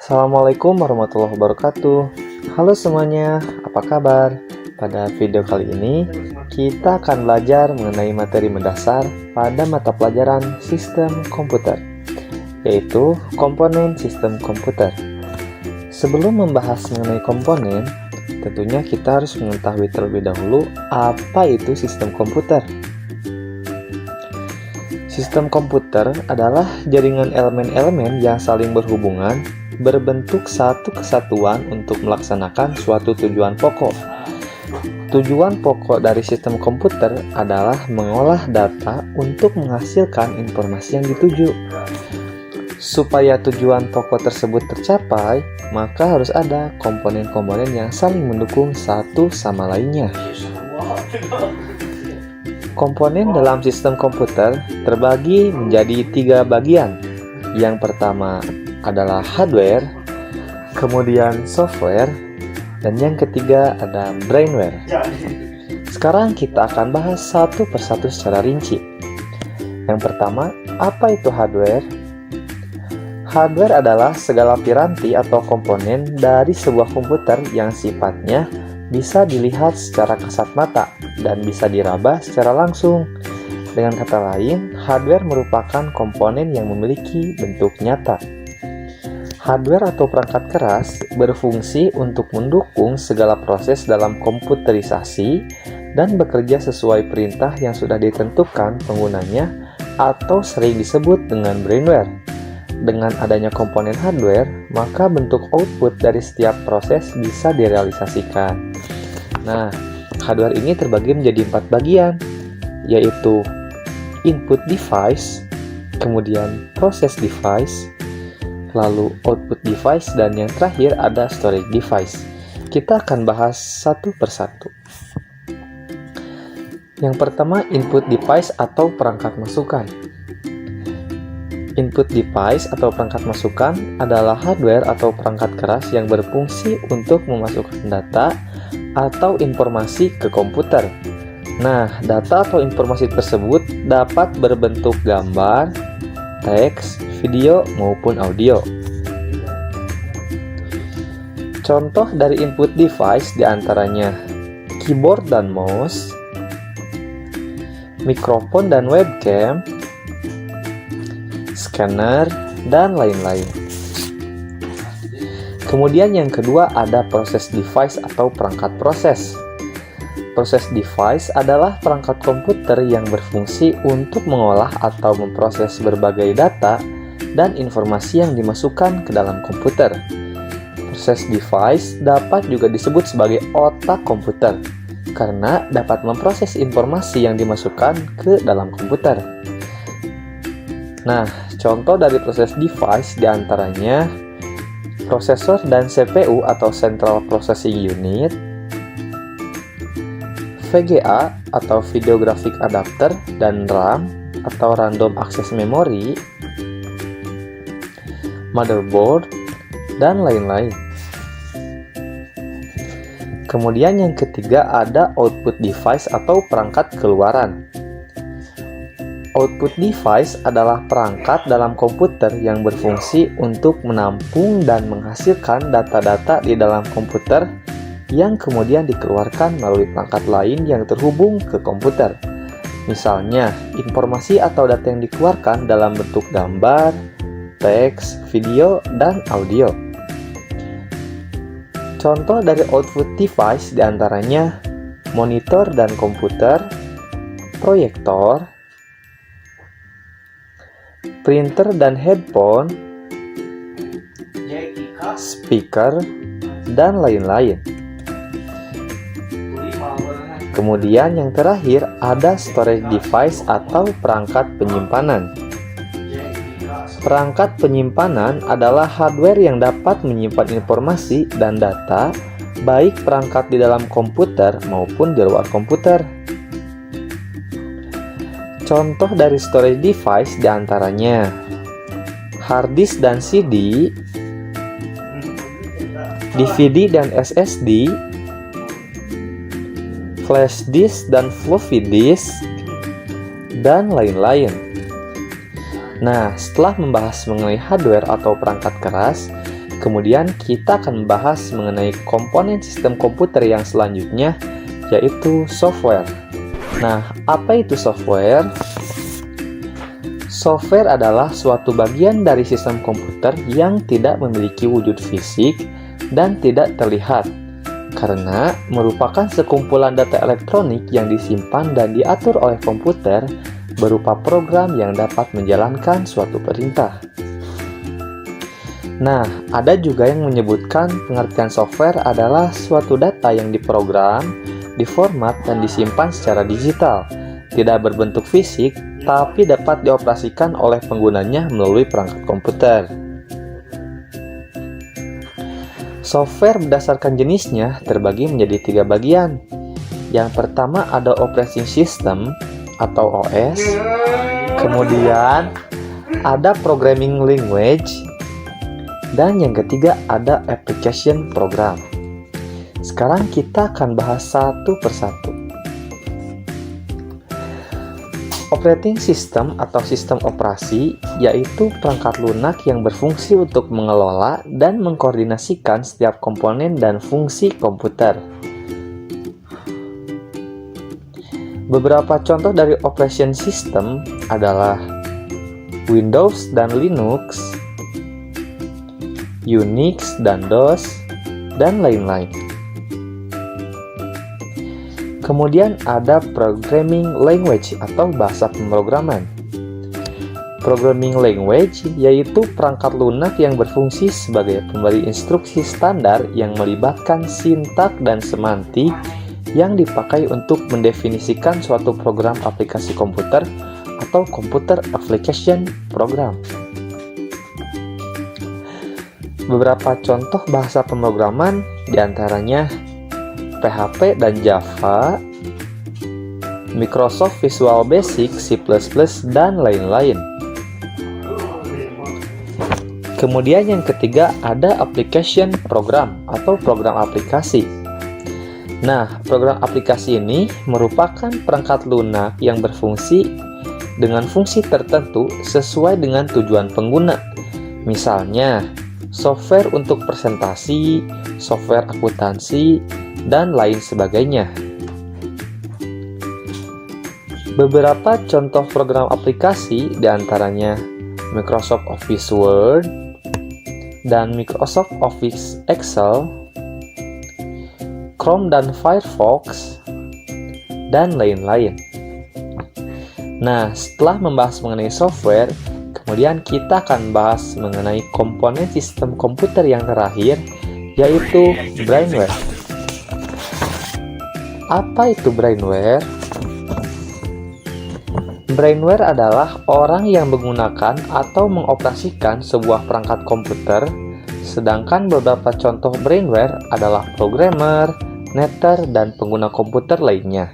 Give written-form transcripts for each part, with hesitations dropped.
Assalamualaikum warahmatullahi wabarakatuh. Halo semuanya, apa kabar? Pada video kali ini, kita akan belajar mengenai materi mendasar pada mata pelajaran sistem komputer, yaitu komponen sistem komputer. Sebelum membahas mengenai komponen, tentunya kita harus mengetahui terlebih dahulu apa itu sistem komputer. Sistem komputer adalah jaringan elemen-elemen yang saling berhubungan, berbentuk satu kesatuan untuk melaksanakan suatu tujuan pokok. Tujuan pokok dari sistem komputer adalah mengolah data untuk menghasilkan informasi yang dituju. Supaya tujuan pokok tersebut tercapai, maka harus ada komponen-komponen yang saling mendukung satu sama lainnya. Komponen dalam sistem komputer terbagi menjadi 3 bagian. Yang pertama adalah hardware, kemudian software, dan yang ketiga ada brainware. Sekarang kita akan bahas satu persatu secara rinci. Yang pertama, apa itu hardware? Hardware adalah segala piranti atau komponen dari sebuah komputer yang sifatnya bisa dilihat secara kasat mata dan bisa diraba secara langsung. Dengan kata lain, hardware merupakan komponen yang memiliki bentuk nyata. Hardware atau perangkat keras berfungsi untuk mendukung segala proses dalam komputerisasi dan bekerja sesuai perintah yang sudah ditentukan penggunanya atau sering disebut dengan brainware. Dengan adanya komponen hardware, maka bentuk output dari setiap proses bisa direalisasikan. Nah, hardware ini terbagi menjadi 4 bagian, yaitu input device, kemudian process device, lalu output device, dan yang terakhir ada storage device. Kita akan bahas satu persatu. Yang pertama, input device atau perangkat masukan. Input device atau perangkat masukan adalah hardware atau perangkat keras yang berfungsi untuk memasukkan data atau informasi ke komputer. Nah, data atau informasi tersebut dapat berbentuk gambar, teks, video, maupun audio. Contoh dari input device diantaranya keyboard dan mouse, mikrofon dan webcam, scanner, dan lain-lain. Kemudian yang kedua ada proses device atau perangkat proses. Proses device adalah perangkat komputer yang berfungsi untuk mengolah atau memproses berbagai data dan informasi yang dimasukkan ke dalam komputer. Proses device dapat juga disebut sebagai otak komputer karena dapat memproses informasi yang dimasukkan ke dalam komputer. Nah, contoh dari proses device diantaranya prosesor dan CPU atau Central Processing Unit, VGA atau Video Graphic Adapter, dan RAM atau Random Access Memory, motherboard, dan lain-lain. Kemudian yang ketiga ada output device atau perangkat keluaran. Output device adalah perangkat dalam komputer yang berfungsi untuk menampung dan menghasilkan data-data di dalam komputer yang kemudian dikeluarkan melalui perangkat lain yang terhubung ke komputer. Misalnya, informasi atau data yang dikeluarkan dalam bentuk gambar, teks, video, dan audio. Contoh dari output device diantaranya monitor dan komputer, proyektor, printer dan headphone, speaker, dan lain-lain. Kemudian yang terakhir ada storage device atau perangkat penyimpanan. Perangkat penyimpanan adalah hardware yang dapat menyimpan informasi dan data, baik perangkat di dalam komputer maupun di luar komputer. Contoh dari storage device diantaranya hard disk dan CD, DVD dan SSD, flash disk dan floppy disk, dan lain-lain. Nah, setelah membahas mengenai hardware atau perangkat keras, Kemudian kita akan membahas mengenai komponen sistem komputer yang selanjutnya, yaitu software. Nah, apa itu software? Software adalah suatu bagian dari sistem komputer yang tidak memiliki wujud fisik dan tidak terlihat, karena merupakan sekumpulan data elektronik yang disimpan dan diatur oleh komputer berupa program yang dapat menjalankan suatu perintah. Nah, ada juga yang menyebutkan pengertian software adalah suatu data yang diprogram, diformat, dan disimpan secara digital, tidak berbentuk fisik, tapi dapat dioperasikan oleh penggunanya melalui perangkat komputer. Software berdasarkan jenisnya terbagi menjadi 3 bagian. Yang pertama ada operating system atau OS, kemudian ada programming language, dan yang ketiga ada application program. Sekarang kita akan bahas satu persatu. Operating system atau sistem operasi yaitu perangkat lunak yang berfungsi untuk mengelola dan mengkoordinasikan setiap komponen dan fungsi komputer. Beberapa contoh dari operation system adalah Windows dan Linux, Unix dan DOS, dan lain-lain. Kemudian ada programming language atau bahasa pemrograman. Programming language yaitu perangkat lunak yang berfungsi sebagai pemberi instruksi standar yang melibatkan sintak dan semantik yang dipakai untuk mendefinisikan suatu program aplikasi komputer atau computer application program. Beberapa contoh bahasa pemrograman diantaranya PHP dan Java, Microsoft Visual Basic, C++, dan lain-lain. Kemudian yang ketiga ada application program atau program aplikasi. Nah, program aplikasi ini merupakan perangkat lunak yang berfungsi dengan fungsi tertentu sesuai dengan tujuan pengguna. Misalnya, software untuk presentasi, software akuntansi, dan lain sebagainya. Beberapa contoh program aplikasi diantaranya Microsoft Office Word dan Microsoft Office Excel, Chrome dan Firefox, dan lain-lain. Nah, setelah membahas mengenai software, kemudian kita akan bahas mengenai komponen sistem komputer yang terakhir, yaitu brainware. Apa itu brainware? Brainware adalah orang yang menggunakan atau mengoperasikan sebuah perangkat komputer, sedangkan beberapa contoh brainware adalah programmer, netter, dan pengguna komputer lainnya.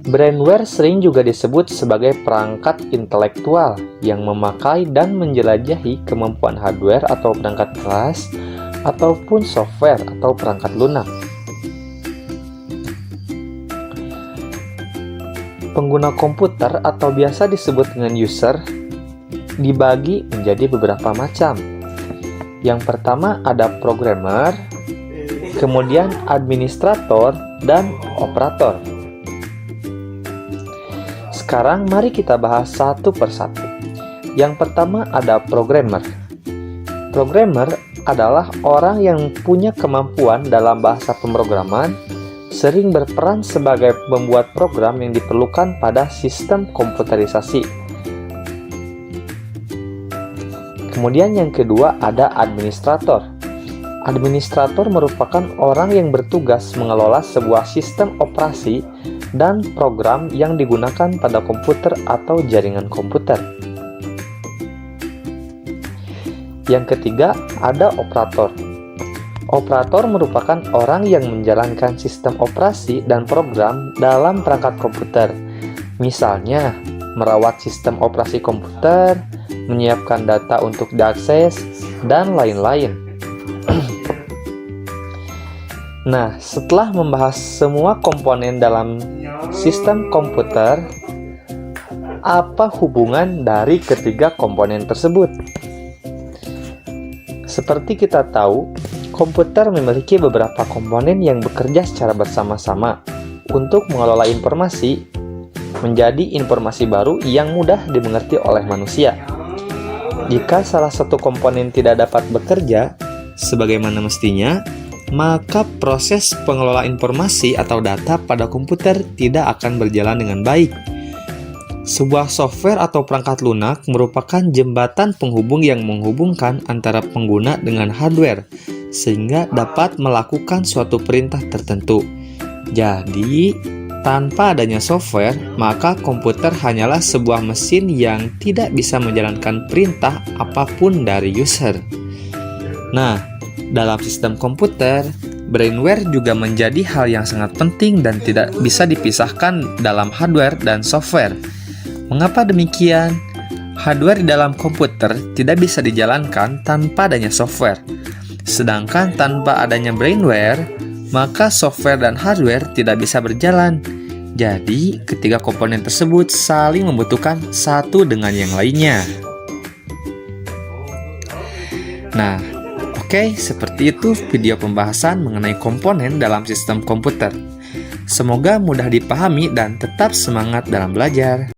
Brainware sering juga disebut sebagai perangkat intelektual yang memakai dan menjelajahi kemampuan hardware atau perangkat keras, ataupun software atau perangkat lunak. Pengguna komputer atau biasa disebut dengan user dibagi menjadi beberapa macam. Yang pertama ada programmer, kemudian administrator, dan operator. Sekarang mari kita bahas satu persatu. Yang pertama ada programmer. Programmer adalah orang yang punya kemampuan dalam bahasa pemrograman, sering berperan sebagai pembuat program yang diperlukan pada sistem komputerisasi. Kemudian yang kedua ada administrator. Administrator merupakan orang yang bertugas mengelola sebuah sistem operasi dan program yang digunakan pada komputer atau jaringan komputer. Yang ketiga ada operator. Operator merupakan orang yang menjalankan sistem operasi dan program dalam perangkat komputer. Misalnya, merawat sistem operasi komputer, menyiapkan data untuk diakses, dan lain-lain. Nah, setelah membahas semua komponen dalam sistem komputer, apa hubungan dari ketiga komponen tersebut? seperti kita tahu, komputer memiliki beberapa komponen yang bekerja secara bersama-sama untuk mengelola informasi menjadi informasi baru yang mudah dimengerti oleh manusia. Jika salah satu komponen tidak dapat bekerja sebagaimana mestinya, maka proses pengelola informasi atau data pada komputer tidak akan berjalan dengan baik. Sebuah software atau perangkat lunak merupakan jembatan penghubung yang menghubungkan antara pengguna dengan hardware, sehingga dapat melakukan suatu perintah tertentu. Jadi, tanpa adanya software, maka komputer hanyalah sebuah mesin yang tidak bisa menjalankan perintah apapun dari user. Nah, dalam sistem komputer, brainware juga menjadi hal yang sangat penting dan tidak bisa dipisahkan dalam hardware dan software. Mengapa demikian? Hardware di dalam komputer tidak bisa dijalankan tanpa adanya software. Sedangkan tanpa adanya brainware, maka software dan hardware tidak bisa berjalan. Jadi, ketiga komponen tersebut saling membutuhkan satu dengan yang lainnya. Nah, oke, seperti itu video pembahasan mengenai komponen dalam sistem komputer. Semoga mudah dipahami dan tetap semangat dalam belajar.